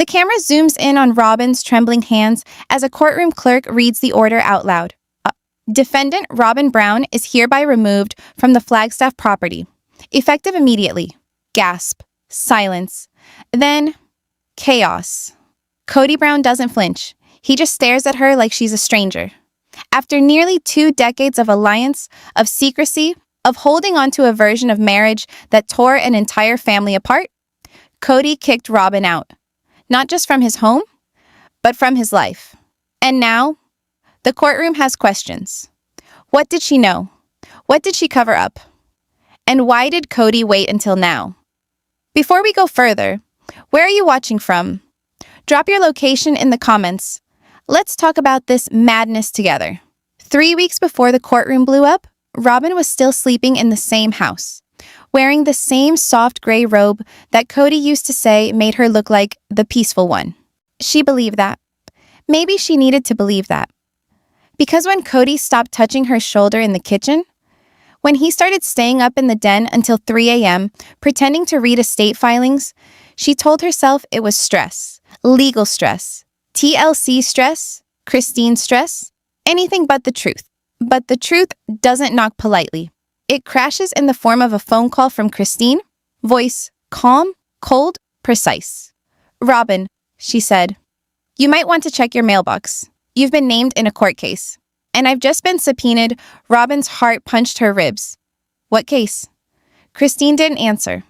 The camera zooms in on Robyn's trembling hands as a courtroom clerk reads the order out loud. Defendant Robyn Brown is hereby removed from the Flagstaff property. Effective immediately. Gasp. Silence. Then, chaos. Kody Brown doesn't flinch. He just stares at her like she's a stranger. After nearly 2 decades of alliance, of secrecy, of holding on to a version of marriage that tore an entire family apart, Kody kicked Robyn out. Not just from his home, but from his life. And now, the courtroom has questions. What did she know? What did she cover up? And why did Kody wait until now? Before we go further, where are you watching from? Drop your location in the comments. Let's talk about this madness together. 3 weeks before the courtroom blew up, Robyn was still sleeping in the same house, wearing the same soft gray robe that Kody used to say made her look like the peaceful one. She believed that. Maybe she needed to believe that. Because when Kody stopped touching her shoulder in the kitchen, when he started staying up in the den until 3 a.m., pretending to read estate filings, she told herself it was stress, legal stress, TLC stress, Christine stress, anything but the truth. But the truth doesn't knock politely. It crashes in the form of a phone call from Christine, voice calm, cold, precise. "Robyn," she said, "you might want to check your mailbox. You've been named in a court case. And I've just been subpoenaed." Robyn's heart punched her ribs. "What case?" Christine didn't answer.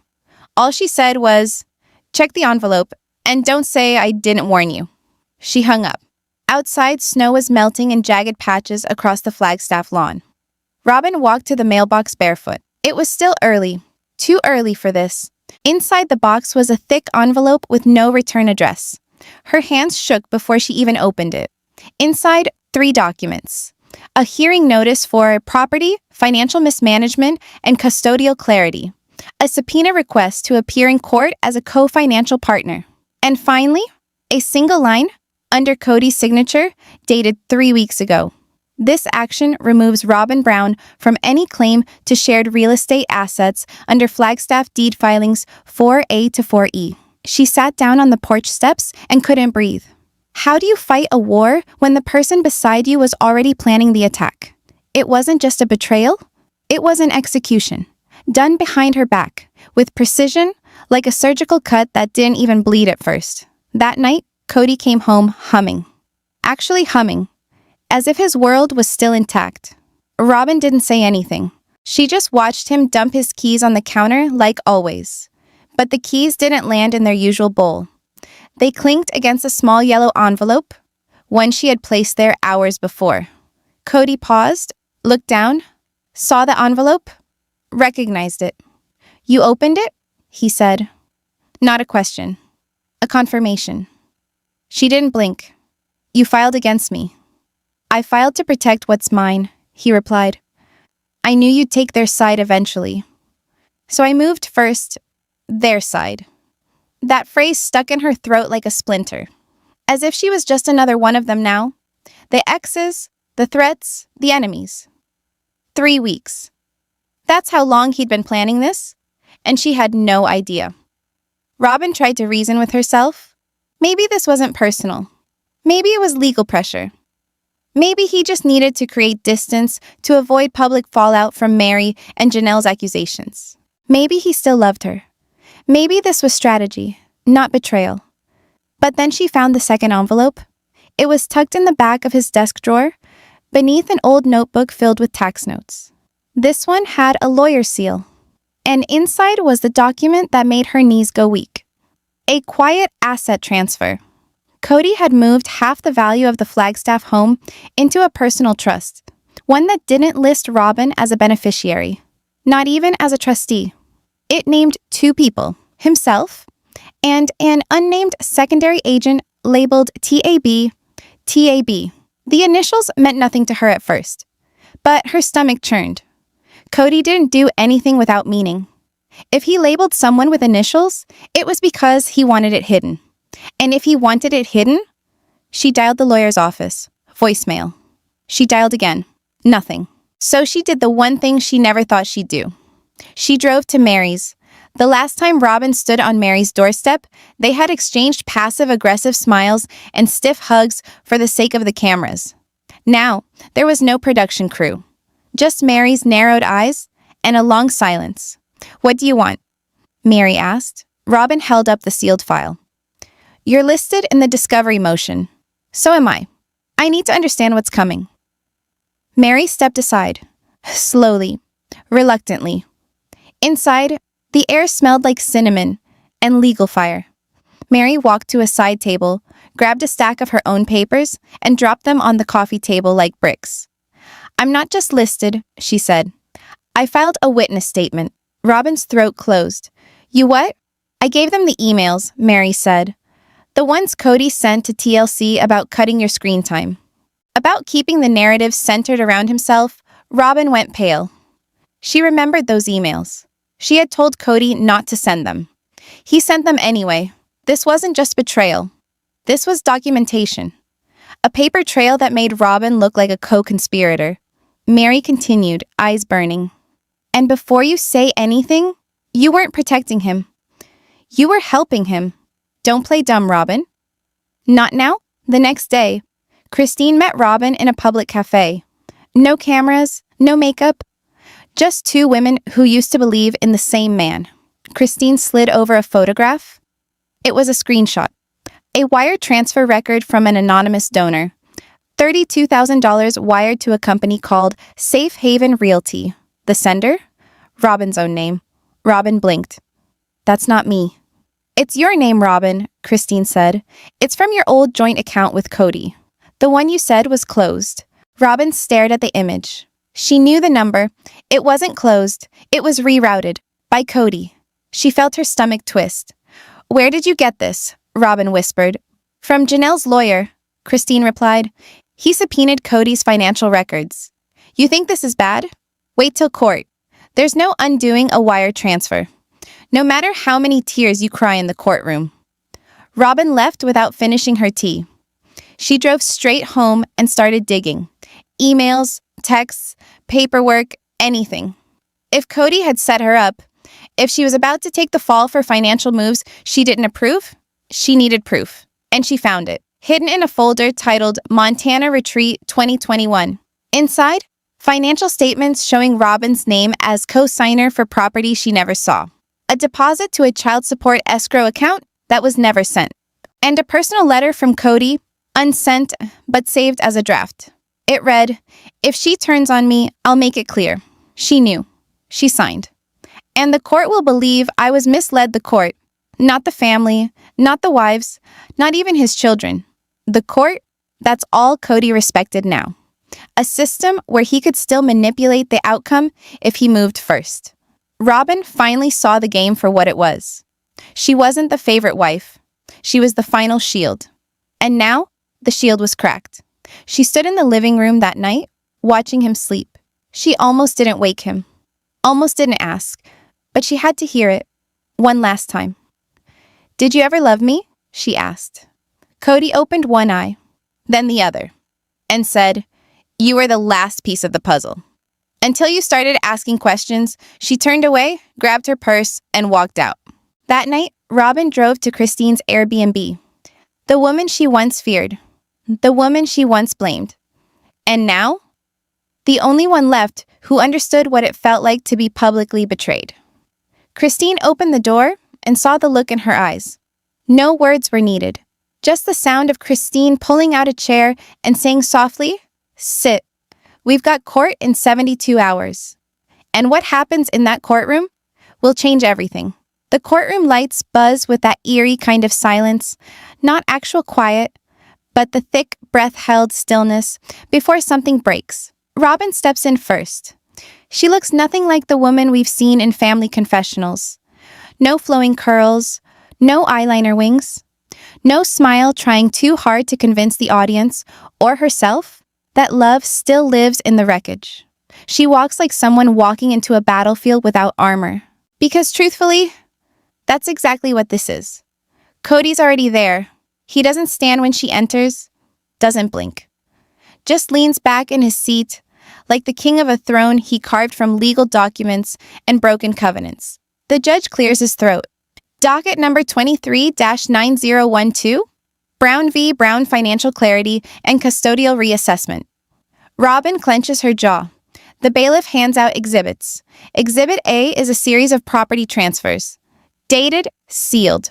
All she said was, "Check the envelope, and don't say I didn't warn you." She hung up. Outside, snow was melting in jagged patches across the Flagstaff lawn. Robyn walked to the mailbox barefoot. It was still early. Too early for this. Inside the box was a thick envelope with no return address. Her hands shook before she even opened it. Inside, 3 documents. A hearing notice for property, financial mismanagement, and custodial clarity. A subpoena request to appear in court as a co-financial partner. And finally, a single line, under Kody's signature, dated 3 weeks ago. This action removes Robyn Brown from any claim to shared real estate assets under Flagstaff deed filings 4A to 4E. She sat down on the porch steps and couldn't breathe. How do you fight a war when the person beside you was already planning the attack? It wasn't just a betrayal. It was an execution, done behind her back, with precision, like a surgical cut that didn't even bleed at first. That night, Kody came home humming. Actually humming, as if his world was still intact. Robyn didn't say anything. She just watched him dump his keys on the counter like always. But the keys didn't land in their usual bowl. They clinked against a small yellow envelope, one she had placed there hours before. Kody paused, looked down, saw the envelope, recognized it. "You opened it?" he said. Not a question. A confirmation. She didn't blink. "You filed against me." "I filed to protect what's mine," he replied. "I knew you'd take their side eventually. So I moved first, their side." That phrase stuck in her throat like a splinter. As if she was just another one of them now. The exes, the threats, the enemies. 3 weeks. That's how long he'd been planning this, and she had no idea. Robyn tried to reason with herself. Maybe this wasn't personal. Maybe it was legal pressure. Maybe he just needed to create distance to avoid public fallout from Mary and Janelle's accusations. Maybe he still loved her. Maybe this was strategy, not betrayal. But then she found the second envelope. It was tucked in the back of his desk drawer, beneath an old notebook filled with tax notes. This one had a lawyer's seal. And inside was the document that made her knees go weak. A quiet asset transfer. Kody had moved half the value of the Flagstaff home into a personal trust, one that didn't list Robyn as a beneficiary, not even as a trustee. It named 2 people, himself and an unnamed secondary agent labeled TAB. TAB. The initials meant nothing to her at first, but her stomach churned. Kody didn't do anything without meaning. If he labeled someone with initials, it was because he wanted it hidden. And if he wanted it hidden, she dialed the lawyer's office. Voicemail. She dialed again. Nothing. So she did the one thing she never thought she'd do. She drove to Mary's, The last time Robyn stood on Mary's doorstep, they had exchanged passive-aggressive smiles and stiff hugs for the sake of the cameras. Now, there was no production crew. Just Mary's narrowed eyes and a long silence. "What do you want?" Mary asked. Robyn held up the sealed file. "You're listed in the discovery motion. So am I. I need to understand what's coming." Mary stepped aside, slowly, reluctantly. Inside, the air smelled like cinnamon and legal fire. Mary walked to a side table, grabbed a stack of her own papers, and dropped them on the coffee table like bricks. "I'm not just listed," she said. "I filed a witness statement." Robyn's throat closed. "You what?" "I gave them the emails," Mary said. "The ones Kody sent to TLC about cutting your screen time. About keeping the narrative centered around himself." Robyn went pale. She remembered those emails. She had told Kody not to send them. He sent them anyway. This wasn't just betrayal. This was documentation. A paper trail that made Robyn look like a co-conspirator. Mary continued, eyes burning. "And before you say anything, you weren't protecting him. You were helping him. Don't play dumb, Robyn." Not now. The next day, Christine met Robyn in a public cafe. No cameras, no makeup. Just two women who used to believe in the same man. Christine slid over a photograph. It was a screenshot. A wire transfer record from an anonymous donor. $32,000 wired to a company called Safe Haven Realty. The sender? Robyn's own name. Robyn blinked. "That's not me." "It's your name, Robyn," Christine said. "It's from your old joint account with Kody. The one you said was closed." Robyn stared at the image. She knew the number. It wasn't closed. It was rerouted. By Kody. She felt her stomach twist. "Where did you get this?" Robyn whispered. "From Janelle's lawyer," Christine replied. "He subpoenaed Kody's financial records." "You think this is bad? Wait till court. There's no undoing a wire transfer. No matter how many tears you cry in the courtroom." Robyn left without finishing her tea. She drove straight home and started digging. Emails, texts, paperwork, anything. If Kody had set her up, if she was about to take the fall for financial moves she didn't approve, she needed proof. And she found it, hidden in a folder titled Montana Retreat 2021. Inside, financial statements showing Robyn's name as co-signer for property she never saw. A deposit to a child support escrow account that was never sent. And a personal letter from Kody, unsent but saved as a draft. It read, "If she turns on me, I'll make it clear." She knew. She signed. "And the court will believe I was misled the court. Not the family, not the wives, not even his children. The court, that's all Kody respected now. A system where he could still manipulate the outcome if he moved first." Robyn finally saw the game for what it was. She wasn't the favorite wife. She was the final shield. And now, the shield was cracked. She stood in the living room that night, watching him sleep. She almost didn't wake him. Almost didn't ask. But she had to hear it. One last time. "Did you ever love me?" she asked. Kody opened one eye, then the other, and said, "You were the last piece of the puzzle." Until you started asking questions, she turned away, grabbed her purse, and walked out. That night, Robyn drove to Christine's Airbnb. The woman she once feared. The woman she once blamed. And now, the only one left who understood what it felt like to be publicly betrayed. Christine opened the door and saw the look in her eyes. No words were needed. Just the sound of Christine pulling out a chair and saying softly, "Sit. We've got court in 72 hours. And what happens in that courtroom will change everything." The courtroom lights buzz with that eerie kind of silence, not actual quiet, but the thick, breath-held stillness before something breaks. Robyn steps in first. She looks nothing like the woman we've seen in family confessionals. No flowing curls, no eyeliner wings, no smile trying too hard to convince the audience or herself that love still lives in the wreckage. She walks like someone walking into a battlefield without armor. Because truthfully, that's exactly what this is. Kody's already there. He doesn't stand when she enters, doesn't blink. Just leans back in his seat, like the king of a throne he carved from legal documents and broken covenants. The judge clears his throat. Docket number 23-9012, Brown v. Brown Financial Clarity and Custodial Reassessment. Robyn clenches her jaw. The bailiff hands out exhibits. Exhibit A is a series of property transfers. Dated, sealed.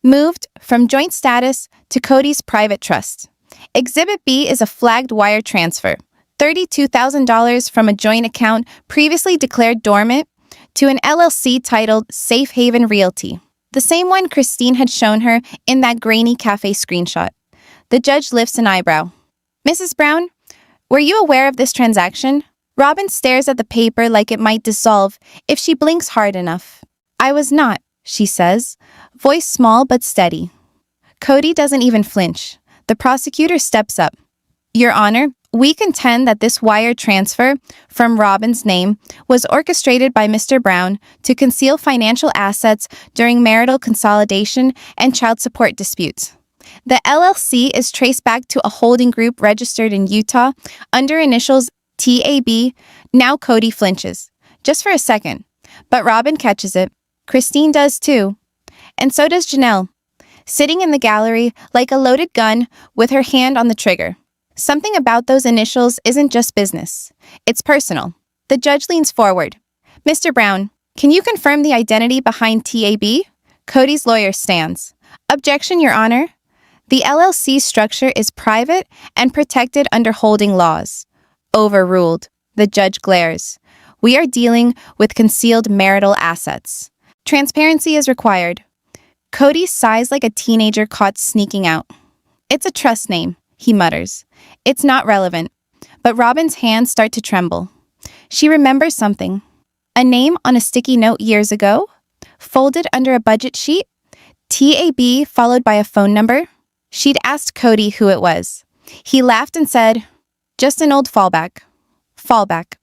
Moved from joint status to Kody's private trust. Exhibit B is a flagged wire transfer. $32,000 from a joint account previously declared dormant to an LLC titled Safe Haven Realty, the same one Christine had shown her in that grainy cafe screenshot. The judge lifts an eyebrow. Mrs. Brown, were you aware of this transaction? Robyn stares at the paper like it might dissolve if she blinks hard enough. I was not, she says, voice small but steady. Kody doesn't even flinch. The prosecutor steps up. Your Honor, we contend that this wire transfer from Robyn's name was orchestrated by Mr. Brown to conceal financial assets during marital consolidation and child support disputes. The LLC is traced back to a holding group registered in Utah under initials TAB. Now Kody flinches, just for a second, but Robyn catches it. Christine does too, and so does Janelle, sitting in the gallery like a loaded gun with her hand on the trigger. Something about those initials isn't just business. It's personal. The judge leans forward. Mr. Brown, can you confirm the identity behind TAB? Kody's lawyer stands. Objection, Your Honor. The LLC structure is private and protected under holding laws. Overruled. The judge glares. We are dealing with concealed marital assets. Transparency is required. Kody sighs like a teenager caught sneaking out. It's a trust name, he mutters. It's not relevant. But Robyn's hands start to tremble. She remembers something. A name on a sticky note years ago? Folded under a budget sheet? TAB followed by a phone number? She'd asked Kody who it was. He laughed and said, just an old fallback. Fallback.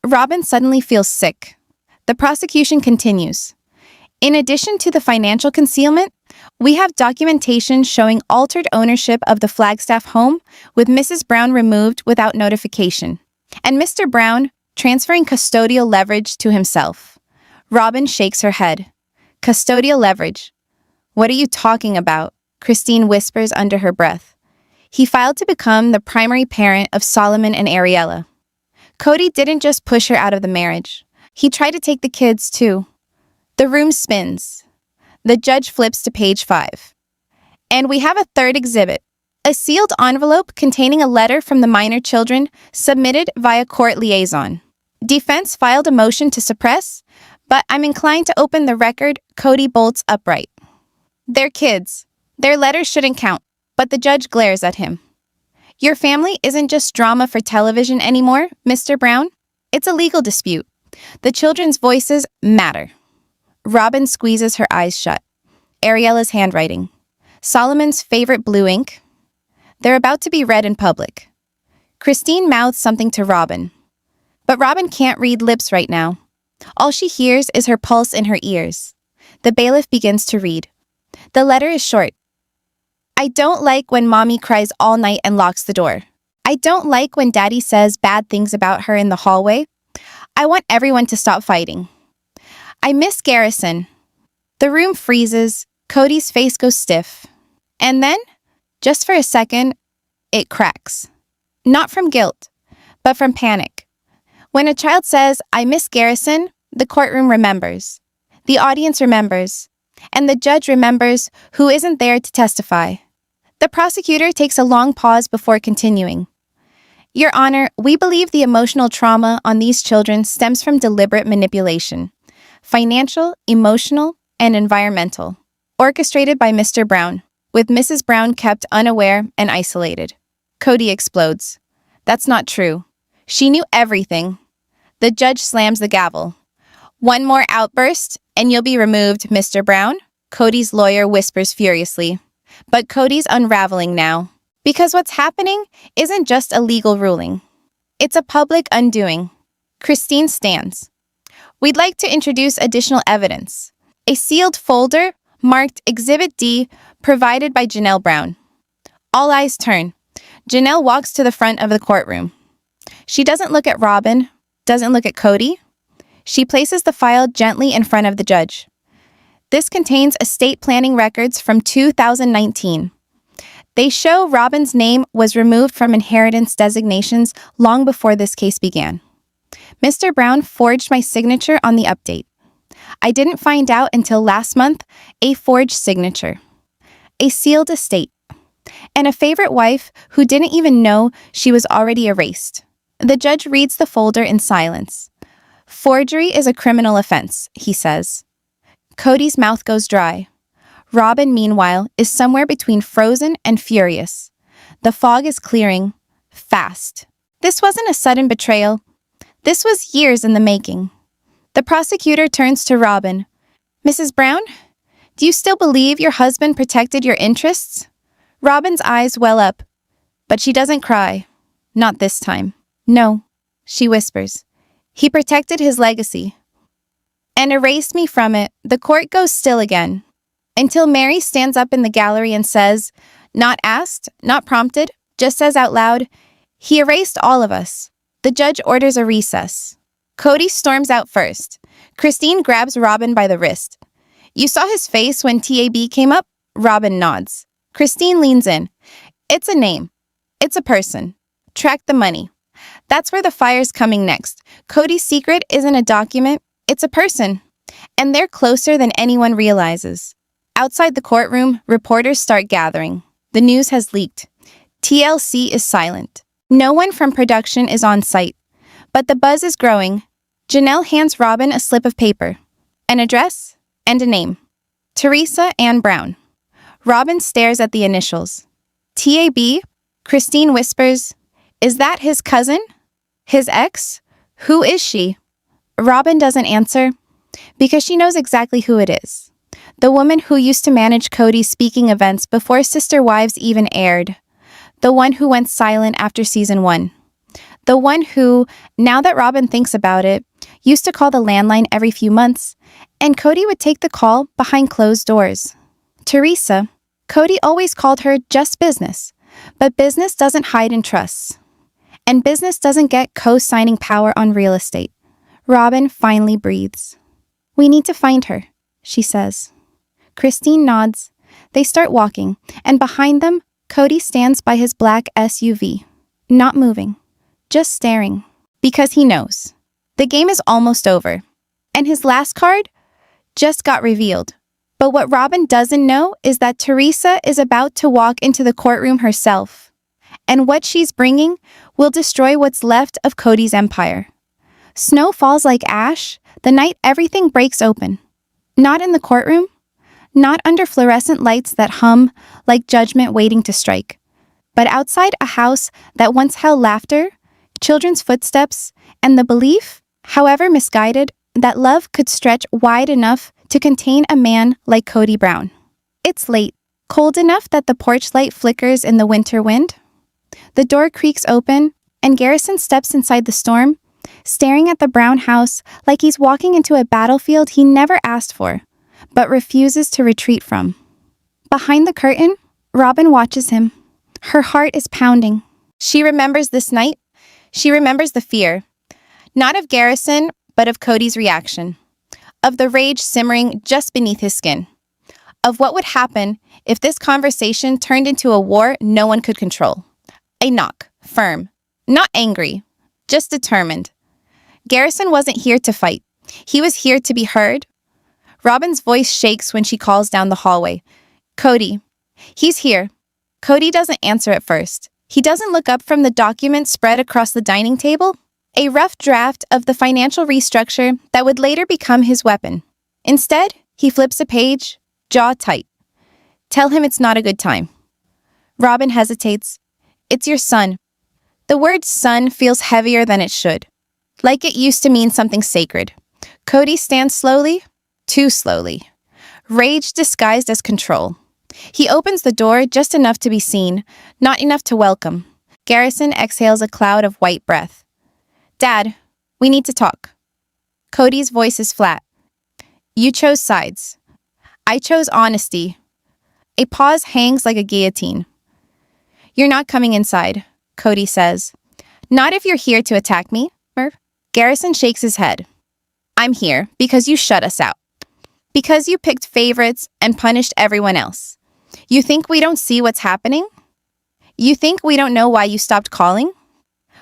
Robyn suddenly feels sick. The prosecution continues. In addition to the financial concealment, we have documentation showing altered ownership of the Flagstaff home with Mrs. Brown removed without notification, and Mr. Brown transferring custodial leverage to himself. Robyn shakes her head. Custodial leverage. What are you talking about? Christine whispers under her breath. He filed to become the primary parent of Solomon and Ariella. Kody didn't just push her out of the marriage. He tried to take the kids, too. The room spins. The judge flips to page 5. And we have a third exhibit. A sealed envelope containing a letter from the minor children submitted via court liaison. Defense filed a motion to suppress, but I'm inclined to open the record. Kody bolts upright. They're kids. Their letters shouldn't count, but the judge glares at him. Your family isn't just drama for television anymore, Mr. Brown. It's a legal dispute. The children's voices matter. Robyn squeezes her eyes shut. Ariella's handwriting. Solomon's favorite blue ink. They're about to be read in public. Christine mouths something to Robyn. But Robyn can't read lips right now. All she hears is her pulse in her ears. The bailiff begins to read. The letter is short. I don't like when Mommy cries all night and locks the door. I don't like when Daddy says bad things about her in the hallway. I want everyone to stop fighting. I miss Garrison. The room freezes. Kody's face goes stiff. And then, just for a second, it cracks. Not from guilt, but from panic. When a child says, I miss Garrison, the courtroom remembers. The audience remembers. And the judge remembers who isn't there to testify. The prosecutor takes a long pause before continuing. Your Honor, we believe the emotional trauma on these children stems from deliberate manipulation. Financial, emotional, and environmental, orchestrated by Mr. Brown, with Mrs. Brown kept unaware and isolated. Kody explodes. That's not true. She knew everything. The judge slams the gavel. One more outburst, and you'll be removed, Mr. Brown, Kody's lawyer whispers furiously. But Kody's unraveling now. Because what's happening isn't just a legal ruling. It's a public undoing. Christine stands. We'd like to introduce additional evidence. A sealed folder marked Exhibit D provided by Janelle Brown. All eyes turn. Janelle walks to the front of the courtroom. She doesn't look at Robyn, doesn't look at Kody. She places the file gently in front of the judge. This contains estate planning records from 2019. They show Robyn's name was removed from inheritance designations long before this case began. Mr. Brown forged my signature on the update. I didn't find out until last month a forged signature, a sealed estate, and a favorite wife who didn't even know she was already erased. The judge reads the folder in silence. Forgery is a criminal offense, he says. Kody's mouth goes dry. Robyn, meanwhile, is somewhere between frozen and furious. The fog is clearing, fast. This wasn't a sudden betrayal. This was years in the making. The prosecutor turns to Robyn. Mrs. Brown, do you still believe your husband protected your interests? Robyn's eyes well up, but she doesn't cry. Not this time. No, she whispers. He protected his legacy and erased me from it. The court goes still again, until Mary stands up in the gallery and says, not asked, not prompted, just says out loud, he erased all of us. The judge orders a recess. Kody storms out first. Christine grabs Robyn by the wrist. You saw his face when TAB came up? Robyn nods. Christine leans in. It's a name. It's a person. Track the money. That's where the fire's coming next. Kody's secret isn't a document, it's a person. And they're closer than anyone realizes. Outside the courtroom, reporters start gathering. The news has leaked. TLC is silent. No one from production is on site. But the buzz is growing. Janelle hands Robyn a slip of paper, an address, and a name. Teresa Ann Brown. Robyn stares at the initials. TAB? Christine whispers, is that his cousin? His ex? Who is she? Robyn doesn't answer because she knows exactly who it is. The woman who used to manage Kody's speaking events before Sister Wives even aired. The one who went silent after season 1. The one who, now that Robyn thinks about it, used to call the landline every few months, and Kody would take the call behind closed doors. Teresa, Kody always called her just business, but business doesn't hide in trusts. And business doesn't get co-signing power on real estate. Robyn finally breathes. We need to find her, she says. Christine nods. They start walking, and behind them, Kody stands by his black SUV, not moving, just staring, because he knows. The game is almost over, and his last card just got revealed. But what Robyn doesn't know is that Teresa is about to walk into the courtroom herself, and what she's bringing will destroy what's left of Kody's empire. Snow falls like ash the night everything breaks open. Not in the courtroom, not under fluorescent lights that hum like judgment waiting to strike, but outside a house that once held laughter, children's footsteps, and the belief, however misguided, that love could stretch wide enough to contain a man like Kody Brown. It's late, cold enough that the porch light flickers in the winter wind. The door creaks open, and Garrison steps inside the storm, staring at the Brown house like he's walking into a battlefield he never asked for, but refuses to retreat from. Behind the curtain, Robyn watches him. Her heart is pounding. She remembers this night. She remembers the fear, not of Garrison, but of Kody's reaction, of the rage simmering just beneath his skin, of what would happen if this conversation turned into a war no one could control. A knock, firm, not angry, just determined. Garrison wasn't here to fight. He was here to be heard. Robyn's voice shakes when she calls down the hallway. Kody. He's here. Kody doesn't answer at first. He doesn't look up from the document spread across the dining table, a rough draft of the financial restructure that would later become his weapon. Instead, he flips a page, jaw tight. Tell him it's not a good time. Robyn hesitates. It's your son. The word son feels heavier than it should, like it used to mean something sacred. Kody stands slowly, too slowly, rage disguised as control. He opens the door just enough to be seen, not enough to welcome. Garrison exhales a cloud of white breath. Dad, we need to talk. Kody's voice is flat. You chose sides. I chose honesty. A pause hangs like a guillotine. You're not coming inside, Kody says. Not if you're here to attack me. Garrison shakes his head. I'm here because you shut us out. Because you picked favorites and punished everyone else. You think we don't see what's happening? You think we don't know why you stopped calling?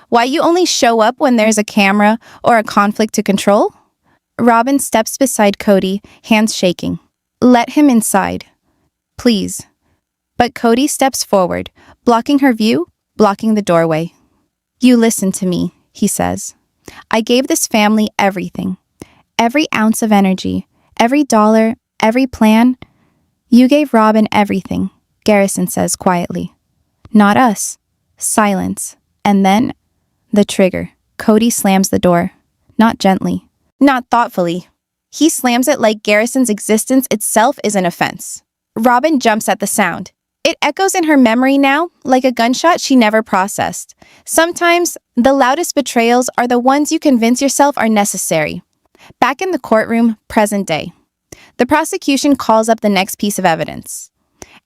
Why you only show up when there's a camera or a conflict to control? Robyn steps beside Kody, hands shaking. Let him inside. Please. But Kody steps forward, blocking her view, blocking the doorway. You listen to me, he says. I gave this family everything. Every ounce of energy, every dollar, every plan. You gave Robyn everything, Garrison says quietly. Not us. Silence. And then, the trigger. Kody slams the door. Not gently. Not thoughtfully. He slams it like Garrison's existence itself is an offense. Robyn jumps at the sound. It echoes in her memory now, like a gunshot she never processed. Sometimes, the loudest betrayals are the ones you convince yourself are necessary. Back in the courtroom, present day. The prosecution calls up the next piece of evidence.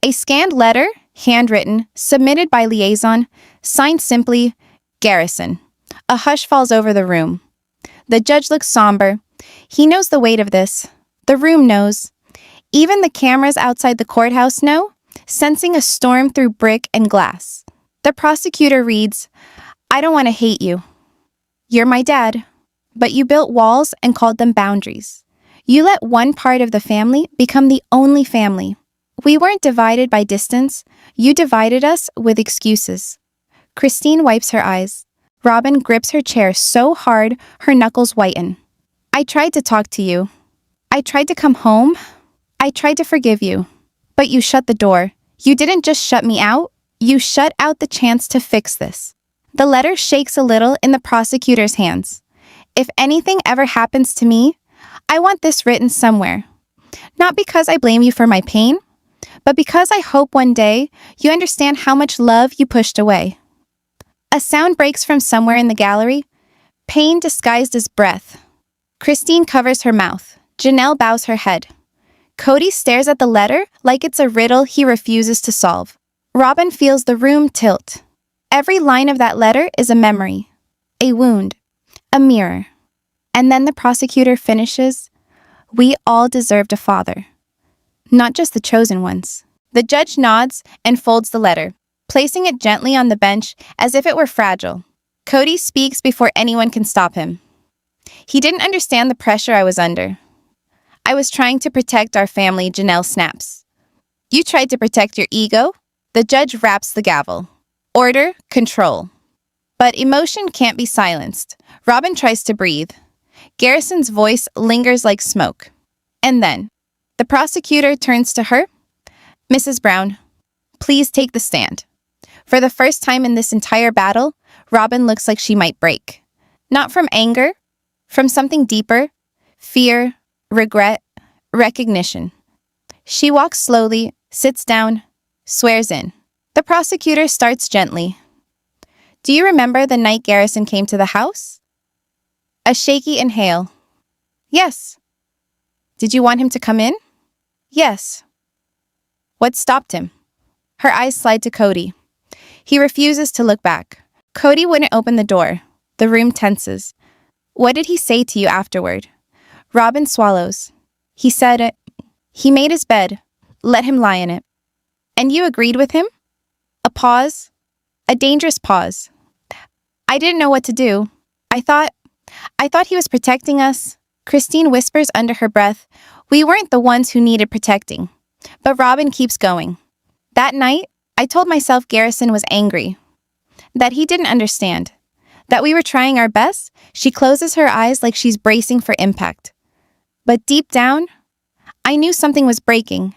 A scanned letter, handwritten, submitted by liaison, signed simply, Garrison. A hush falls over the room. The judge looks somber. He knows the weight of this. The room knows. Even the cameras outside the courthouse know, sensing a storm through brick and glass. The prosecutor reads, I don't want to hate you. You're my dad, but you built walls and called them boundaries. You let one part of the family become the only family. We weren't divided by distance. You divided us with excuses. Christine wipes her eyes. Robyn grips her chair so hard her knuckles whiten. I tried to talk to you. I tried to come home. I tried to forgive you. But you shut the door. You didn't just shut me out. You shut out the chance to fix this. The letter shakes a little in the prosecutor's hands. If anything ever happens to me, I want this written somewhere. Not because I blame you for my pain, but because I hope one day you understand how much love you pushed away. A sound breaks from somewhere in the gallery, pain disguised as breath. Christine covers her mouth. Janelle bows her head. Kody stares at the letter like it's a riddle he refuses to solve. Robyn feels the room tilt. Every line of that letter is a memory, a wound, a mirror. And then the prosecutor finishes, we all deserved a father. Not just the chosen ones. The judge nods and folds the letter, placing it gently on the bench as if it were fragile. Kody speaks before anyone can stop him. He didn't understand the pressure I was under. I was trying to protect our family, Janelle snaps. You tried to protect your ego? The judge raps the gavel. Order, control. But emotion can't be silenced. Robyn tries to breathe. Garrison's voice lingers like smoke. And then, the prosecutor turns to her. Mrs. Brown, please take the stand. For the first time in this entire battle, Robyn looks like she might break. Not from anger, from something deeper, fear, regret, recognition. She walks slowly, sits down, swears in. The prosecutor starts gently. Do you remember the night Garrison came to the house? A shaky inhale. Yes. Did you want him to come in? Yes. What stopped him? Her eyes slide to Kody. He refuses to look back. Kody wouldn't open the door. The room tenses. What did he say to you afterward? Robyn swallows. He said, he made his bed. Let him lie in it. And you agreed with him? A pause. A dangerous pause. I didn't know what to do. I thought he was protecting us. Christine whispers under her breath, we weren't the ones who needed protecting. But Robyn keeps going. That night, I told myself Garrison was angry. That he didn't understand. That we were trying our best. She closes her eyes like she's bracing for impact. But deep down, I knew something was breaking.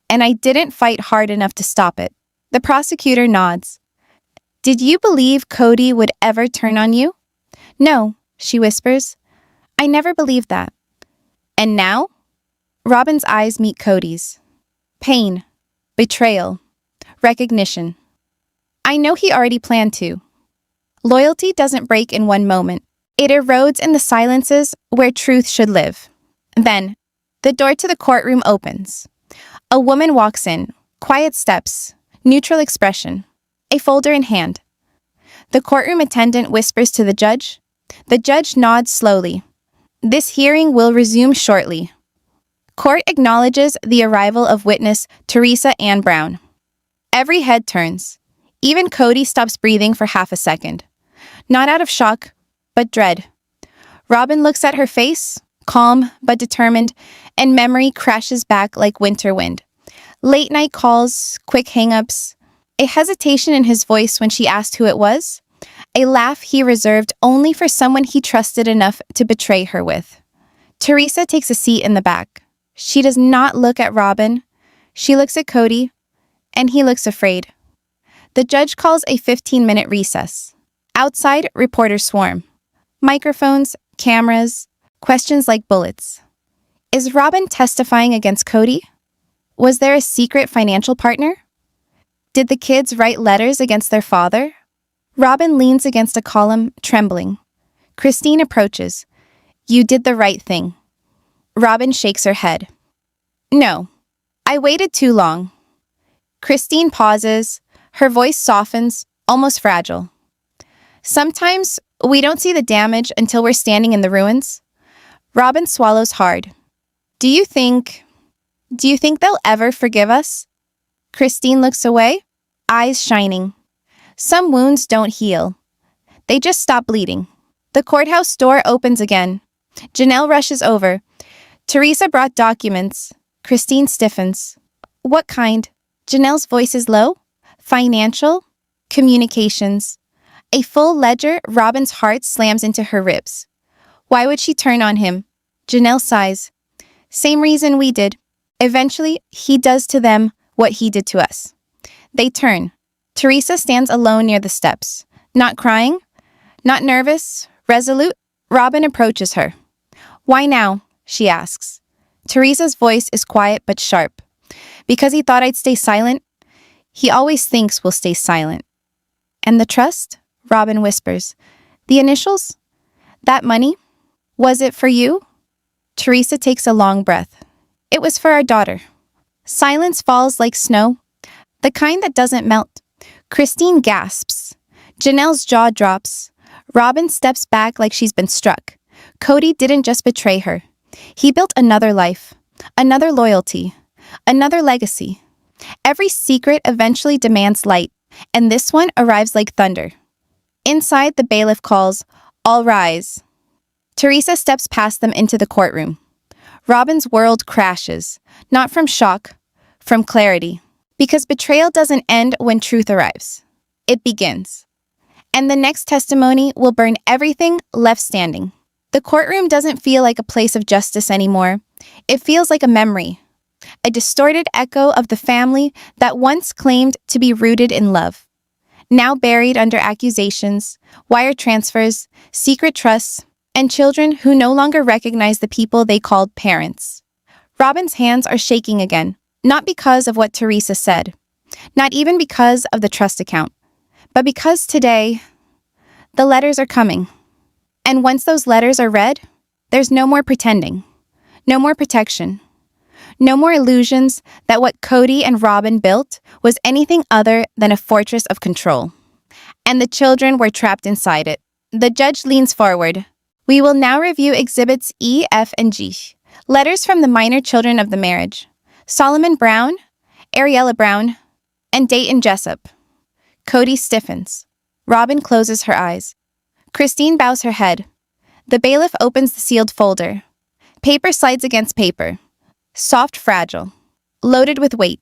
And I didn't fight hard enough to stop it. The prosecutor nods. Did you believe Kody would ever turn on you? No, she whispers. I never believed that. And now? Robyn's eyes meet Kody's. Pain, betrayal, recognition. I know he already planned to. Loyalty doesn't break in one moment. It erodes in the silences where truth should live. Then, the door to the courtroom opens. A woman walks in, quiet steps, neutral expression, a folder in hand. The courtroom attendant whispers to the judge. The judge nods slowly. This hearing will resume shortly. Court acknowledges the arrival of witness Teresa Ann Brown. Every head turns. Even Kody stops breathing for half a second. Not out of shock, but dread. Robyn looks at her face, calm but determined, and memory crashes back like winter wind. Late night calls, quick hang-ups, a hesitation in his voice when she asked who it was, a laugh he reserved only for someone he trusted enough to betray her with. Teresa takes a seat in the back. She does not look at Robyn. She looks at Kody, and he looks afraid. The judge calls a 15-minute recess. Outside, reporters swarm. Microphones, cameras, questions like bullets. Is Robyn testifying against Kody? Was there a secret financial partner? Did the kids write letters against their father? Robyn leans against a column, trembling. Christine approaches. You did the right thing. Robyn shakes her head. No, I waited too long. Christine pauses. Her voice softens, almost fragile. Sometimes we don't see the damage until we're standing in the ruins. Robyn swallows hard. Do you think they'll ever forgive us? Christine looks away, eyes shining. Some wounds don't heal. They just stop bleeding. The courthouse door opens again. Janelle rushes over. Teresa brought documents. Christine stiffens. What kind? Janelle's voice is low. Financial? Communications. A full ledger. Robyn's heart slams into her ribs. Why would she turn on him? Janelle sighs. Same reason we did. Eventually, he does to them what he did to us. They turn. Teresa stands alone near the steps. Not crying, not nervous, resolute. Robyn approaches her. Why now? She asks. Teresa's voice is quiet but sharp. Because he thought I'd stay silent, he always thinks we'll stay silent. And the trust? Robyn whispers. The initials? That money? Was it for you? Teresa takes a long breath. It was for our daughter. Silence falls like snow, the kind that doesn't melt. Christine gasps. Janelle's jaw drops. Robyn steps back like she's been struck. Kody didn't just betray her. He built another life, another loyalty, another legacy. Every secret eventually demands light, and this one arrives like thunder. Inside, the bailiff calls, All rise. Teresa steps past them into the courtroom. Robyn's world crashes, not from shock, from clarity. Because betrayal doesn't end when truth arrives. It begins. And the next testimony will burn everything left standing. The courtroom doesn't feel like a place of justice anymore. It feels like a memory, a distorted echo of the family that once claimed to be rooted in love. Now buried under accusations, wire transfers, secret trusts, and children who no longer recognize the people they called parents. Robyn's hands are shaking again, not because of what Teresa said, not even because of the trust account, but because today, the letters are coming. And once those letters are read, there's no more pretending, no more protection, no more illusions that what Kody and Robyn built was anything other than a fortress of control. And the children were trapped inside it. The judge leans forward. We will now review exhibits E, F, and G, letters from the minor children of the marriage. Solomon Brown, Ariella Brown, and Dayton Jessup. Kody stiffens. Robyn closes her eyes. Christine bows her head. The bailiff opens the sealed folder. Paper slides against paper. Soft, fragile. Loaded with weight.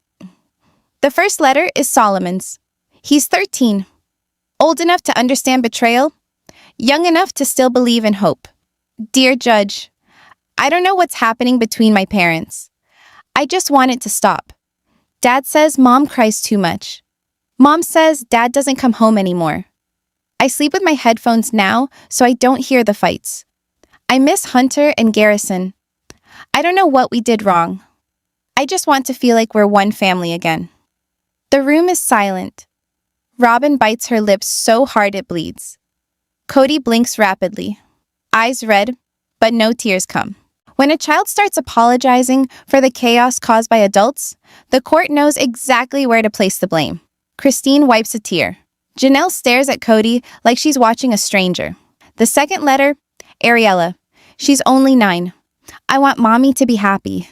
The first letter is Solomon's. He's 13. Old enough to understand betrayal. Young enough to still believe in hope. Dear Judge, I don't know what's happening between my parents. I just want it to stop. Dad says Mom cries too much. Mom says Dad doesn't come home anymore. I sleep with my headphones now so I don't hear the fights. I miss Hunter and Garrison. I don't know what we did wrong. I just want to feel like we're one family again. The room is silent. Robyn bites her lips so hard it bleeds. Kody blinks rapidly. Eyes red, but no tears come. When a child starts apologizing for the chaos caused by adults, the court knows exactly where to place the blame. Christine wipes a tear. Janelle stares at Kody like she's watching a stranger. The second letter, Ariella. She's only 9. I want mommy to be happy.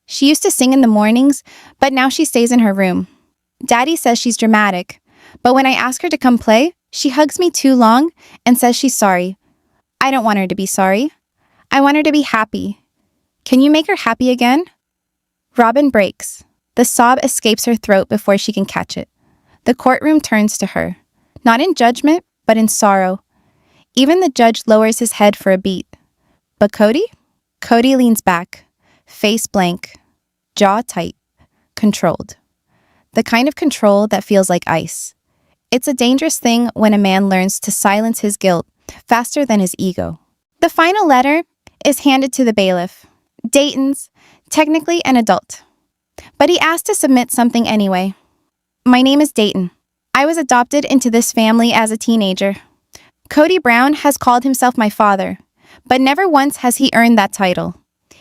She used to sing in the mornings, but now she stays in her room. Daddy says she's dramatic, but when I ask her to come play, she hugs me too long and says she's sorry. I don't want her to be sorry. I want her to be happy. Can you make her happy again? Robyn breaks. The sob escapes her throat before she can catch it. The courtroom turns to her, not in judgment, but in sorrow. Even the judge lowers his head for a beat. But Kody? Kody leans back, face blank, jaw tight, controlled. The kind of control that feels like ice. It's a dangerous thing when a man learns to silence his guilt faster than his ego. The final letter is handed to the bailiff. Dayton's, technically an adult. But he asked to submit something anyway. My name is Dayton. I was adopted into this family as a teenager. Kody Brown has called himself my father, but never once has he earned that title.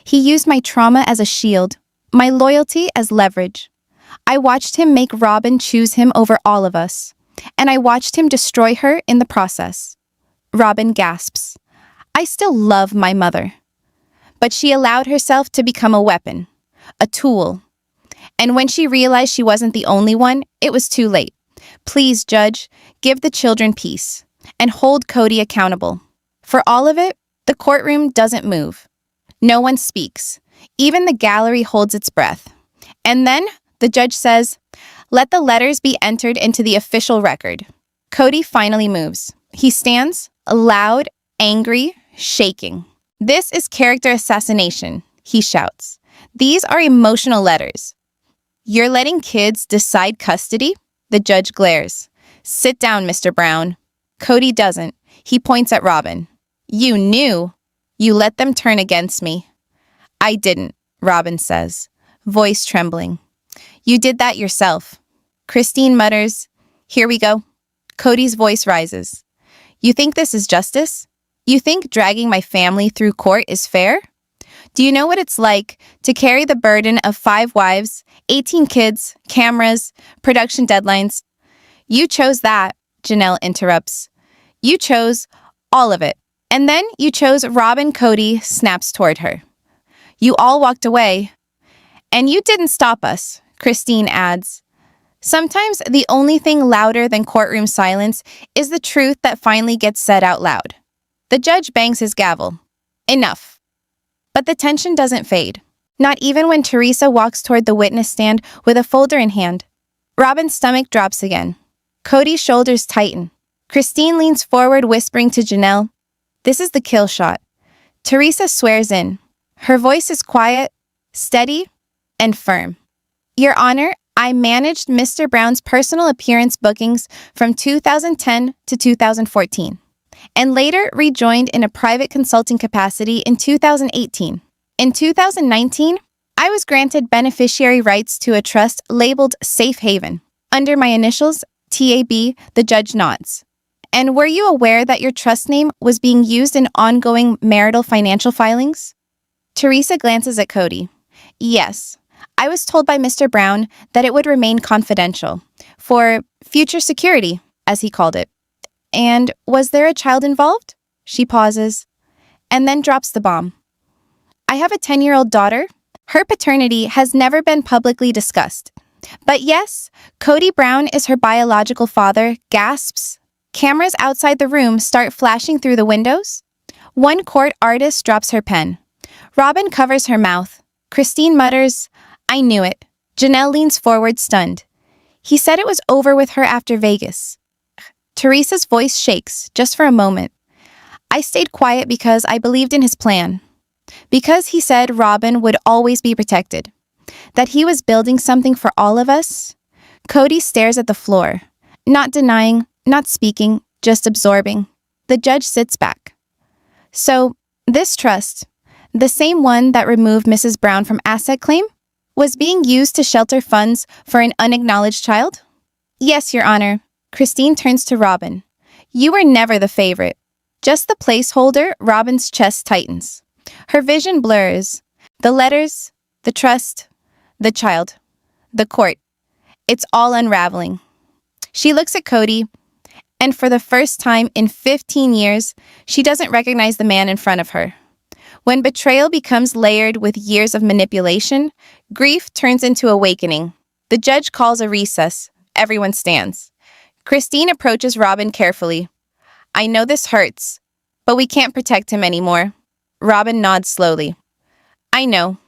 He used my trauma as a shield, my loyalty as leverage. I watched him make Robyn choose him over all of us, and I watched him destroy her in the process. Robyn gasps. I still love my mother. But she allowed herself to become a weapon, a tool. And when she realized she wasn't the only one, it was too late. Please, Judge, give the children peace and hold Kody accountable. For all of it, the courtroom doesn't move. No one speaks. Even the gallery holds its breath. And then the judge says, let the letters be entered into the official record. Kody finally moves. He stands, loud, angry, shaking. This is character assassination, he shouts. These are emotional letters. You're letting kids decide custody? The judge glares. Sit down, Mr. Brown. Kody doesn't. He points at Robyn. You knew. You let them turn against me. I didn't, Robyn says, voice trembling. You did that yourself. Christine mutters, here we go. Kody's voice rises. You think this is justice? You think dragging my family through court is fair? Do you know what it's like to carry the burden of 5 wives, 18 kids, cameras, production deadlines? You chose that, Janelle interrupts. You chose all of it. And then you chose Robyn. Kody snaps toward her. You all walked away. And you didn't stop us, Christine adds. Sometimes the only thing louder than courtroom silence is the truth that finally gets said out loud. The judge bangs his gavel. Enough. But the tension doesn't fade. Not even when Teresa walks toward the witness stand with a folder in hand. Robyn's stomach drops again. Kody's shoulders tighten. Christine leans forward, whispering to Janelle, this is the kill shot. Teresa swears in. Her voice is quiet, steady, and firm. Your Honor, I managed Mr. Brown's personal appearance bookings from 2010 to 2014, and later rejoined in a private consulting capacity in 2018. In 2019, I was granted beneficiary rights to a trust labeled Safe Haven. Under my initials, TAB, the judge nods. And were you aware that your trust name was being used in ongoing marital financial filings? Teresa glances at Kody. Yes, I was told by Mr. Brown that it would remain confidential, for future security, as he called it. And was there a child involved? She pauses, and then drops the bomb. I have a 10-year-old daughter. Her paternity has never been publicly discussed. But yes, Kody Brown is her biological father, gasps. Cameras outside the room start flashing through the windows. One court artist drops her pen. Robyn covers her mouth. Christine mutters, I knew it. Janelle leans forward, stunned. He said it was over with her after Vegas. Teresa's voice shakes, just for a moment. I stayed quiet because I believed in his plan. Because he said Robyn would always be protected. That he was building something for all of us. Kody stares at the floor, not denying, not speaking, just absorbing. The judge sits back. So, this trust, the same one that removed Mrs. Brown from asset claim, was being used to shelter funds for an unacknowledged child? Yes, Your Honor. Christine turns to Robyn. You were never the favorite. Just the placeholder. Robyn's chest tightens. Her vision blurs. The letters, the trust, the child, the court. It's all unraveling. She looks at Kody, and for the first time in 15 years, she doesn't recognize the man in front of her. When betrayal becomes layered with years of manipulation, grief turns into awakening. The judge calls a recess. Everyone stands. Christine approaches Robyn carefully. I know this hurts, but we can't protect him anymore. Robyn nods slowly. I know.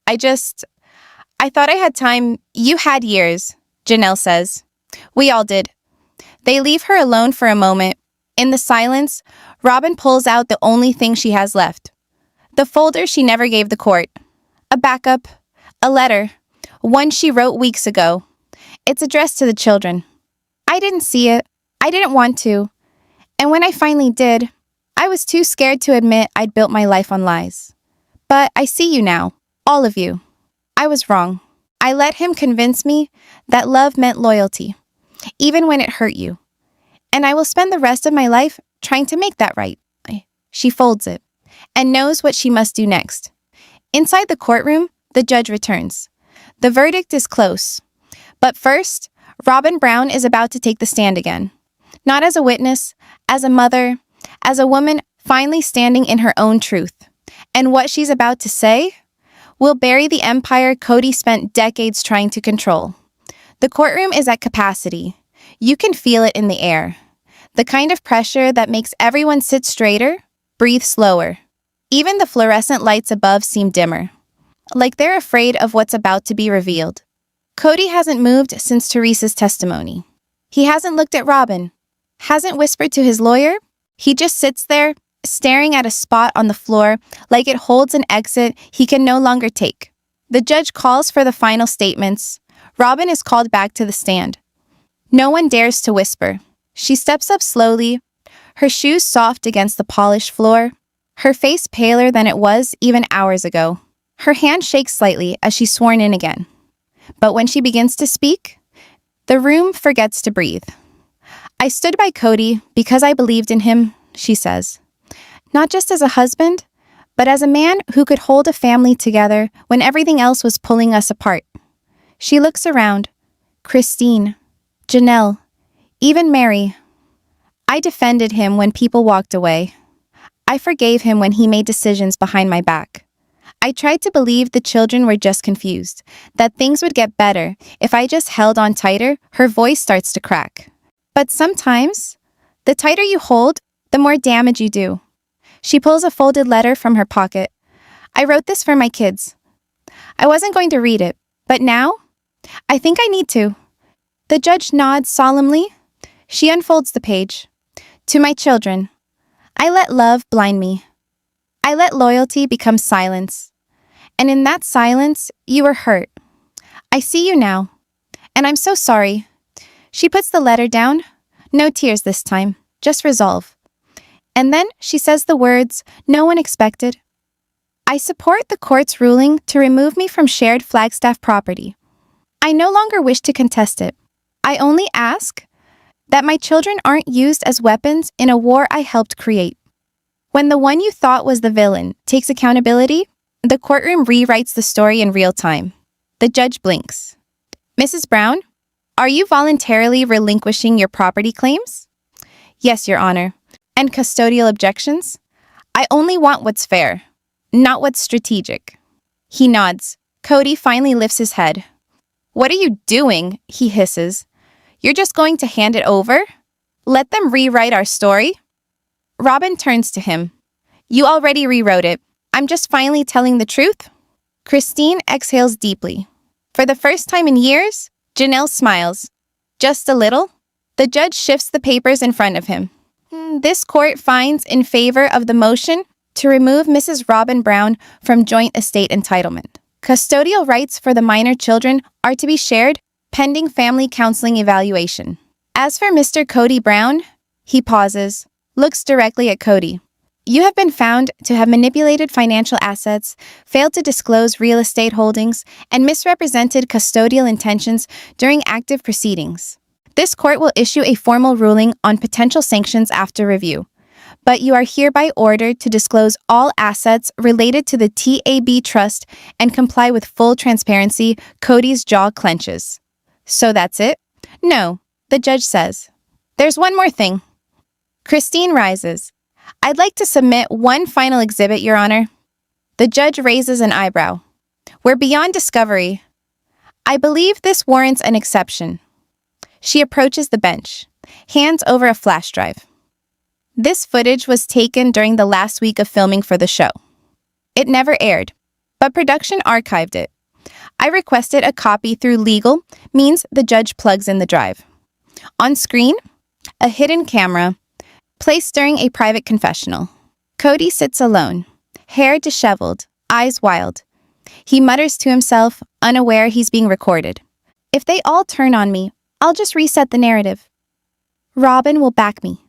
I thought I had time. You had years, Janelle says. We all did. They leave her alone for a moment. In the silence, Robyn pulls out the only thing she has left. The folder she never gave the court. A backup. A letter. One she wrote weeks ago. It's addressed to the children. I didn't see it. I didn't want to. And when I finally did, I was too scared to admit I'd built my life on lies. But I see you now. All of you. I was wrong. I let him convince me that love meant loyalty, even when it hurt you. And I will spend the rest of my life trying to make that right. She folds it and knows what she must do next. Inside the courtroom, the judge returns. The verdict is close. But first, Robyn Brown is about to take the stand again. Not as a witness, as a mother, as a woman finally standing in her own truth. And what she's about to say will bury the empire Kody spent decades trying to control. The courtroom is at capacity. You can feel it in the air. The kind of pressure that makes everyone sit straighter, breathe slower. Even the fluorescent lights above seem dimmer, like they're afraid of what's about to be revealed. Kody hasn't moved since Teresa's testimony. He hasn't looked at Robyn, hasn't whispered to his lawyer. He just sits there, staring at a spot on the floor like it holds an exit he can no longer take. The judge calls for the final statements. Robyn is called back to the stand. No one dares to whisper. She steps up slowly, her shoes soft against the polished floor, her face paler than it was even hours ago. Her hand shakes slightly as she's sworn in again. But when she begins to speak, the room forgets to breathe. I stood by Kody because I believed in him, she says. Not just as a husband, but as a man who could hold a family together when everything else was pulling us apart. She looks around. Christine, Janelle, even Mary. I defended him when people walked away. I forgave him when he made decisions behind my back. I tried to believe the children were just confused, that things would get better if I just held on tighter. Her voice starts to crack. But sometimes, the tighter you hold, the more damage you do. She pulls a folded letter from her pocket. I wrote this for my kids. I wasn't going to read it, but now, I think I need to. The judge nods solemnly. She unfolds the page. To my children, I let love blind me. I let loyalty become silence. And in that silence, you were hurt. I see you now. And I'm so sorry. She puts the letter down. No tears this time, just resolve. And then she says the words no one expected. I support the court's ruling to remove me from shared Flagstaff property. I no longer wish to contest it. I only ask that my children aren't used as weapons in a war I helped create. When the one you thought was the villain takes accountability, the courtroom rewrites the story in real time. The judge blinks. Mrs. Brown, are you voluntarily relinquishing your property claims? Yes, Your Honor. And custodial objections? I only want what's fair, not what's strategic. He nods. Kody finally lifts his head. What are you doing? He hisses. You're just going to hand it over? Let them rewrite our story? Robyn turns to him. You already rewrote it. I'm just finally telling the truth. Christine exhales deeply. For the first time in years, Janelle smiles. Just a little. The judge shifts the papers in front of him. This court finds in favor of the motion to remove Mrs. Robyn Brown from joint estate entitlement. Custodial rights for the minor children are to be shared pending family counseling evaluation. As for Mr. Kody Brown, he pauses, looks directly at Kody. You have been found to have manipulated financial assets, failed to disclose real estate holdings, and misrepresented custodial intentions during active proceedings. This court will issue a formal ruling on potential sanctions after review, but you are hereby ordered to disclose all assets related to the TAB trust and comply with full transparency. Kody's jaw clenches. So that's it? No, the judge says. There's one more thing. Christine rises. I'd like to submit one final exhibit, Your Honor. The judge raises an eyebrow. We're beyond discovery. I believe this warrants an exception. She approaches the bench, hands over a flash drive. This footage was taken during the last week of filming for the show. It never aired, but production archived it. I requested a copy through legal, means the judge plugs in the drive. On screen, a hidden camera, placed during a private confessional. Kody sits alone, hair disheveled, eyes wild. He mutters to himself, unaware he's being recorded. If they all turn on me, I'll just reset the narrative. Robyn will back me.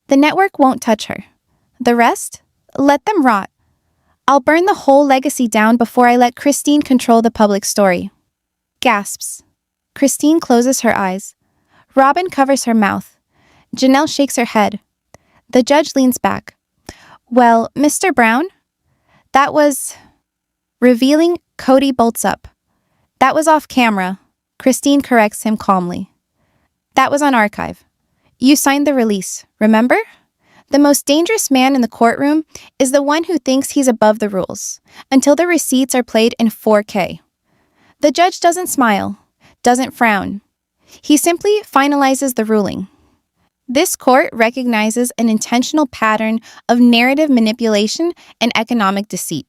The network won't touch her. The rest? Let them rot. I'll burn the whole legacy down before I let Christine control the public story. Gasps. Christine closes her eyes. Robyn covers her mouth. Janelle shakes her head. The judge leans back. Well, Mr. Brown? That was... Revealing, Kody bolts up. That was off camera. Christine corrects him calmly. That was on archive. You signed the release, remember? The most dangerous man in the courtroom is the one who thinks he's above the rules, until the receipts are played in 4K. The judge doesn't smile, doesn't frown. He simply finalizes the ruling. This court recognizes an intentional pattern of narrative manipulation and economic deceit.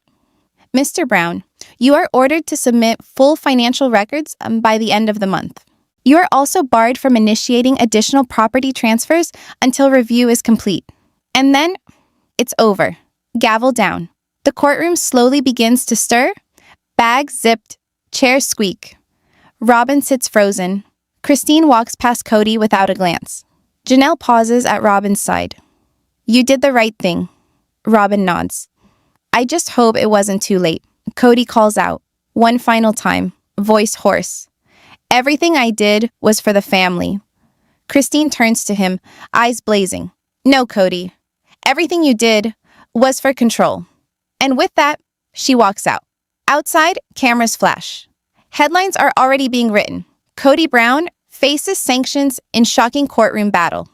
Mr. Brown, you are ordered to submit full financial records by the end of the month. You are also barred from initiating additional property transfers until review is complete. And then, it's over. Gavel down. The courtroom slowly begins to stir. Bags zipped. Chairs squeak. Robyn sits frozen. Christine walks past Kody without a glance. Janelle pauses at Robyn's side. You did the right thing. Robyn nods. I just hope it wasn't too late. Kody calls out. One final time. Voice hoarse. Everything I did was for the family. Christine turns to him, eyes blazing. No, Kody. Everything you did was for control. And with that, she walks out. Outside, cameras flash. Headlines are already being written. Kody Brown faces sanctions in shocking courtroom battle.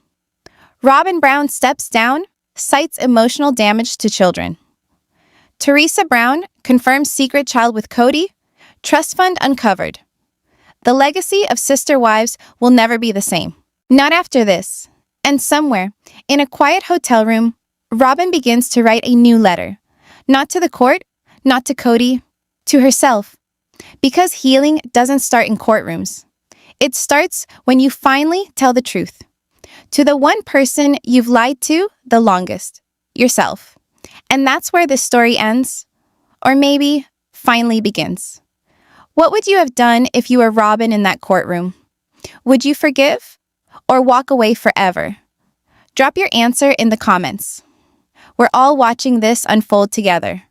Robyn Brown steps down, cites emotional damage to children. Teresa Brown confirms secret child with Kody, trust fund uncovered. The legacy of sister wives will never be the same. Not after this. And somewhere, in a quiet hotel room, Robyn begins to write a new letter. Not to the court, not to Kody, to herself. Because healing doesn't start in courtrooms. It starts when you finally tell the truth. To the one person you've lied to the longest, yourself. And that's where this story ends. Or maybe finally begins. What would you have done if you were Robyn in that courtroom? Would you forgive? Or walk away forever? Drop your answer in the comments. We're all watching this unfold together.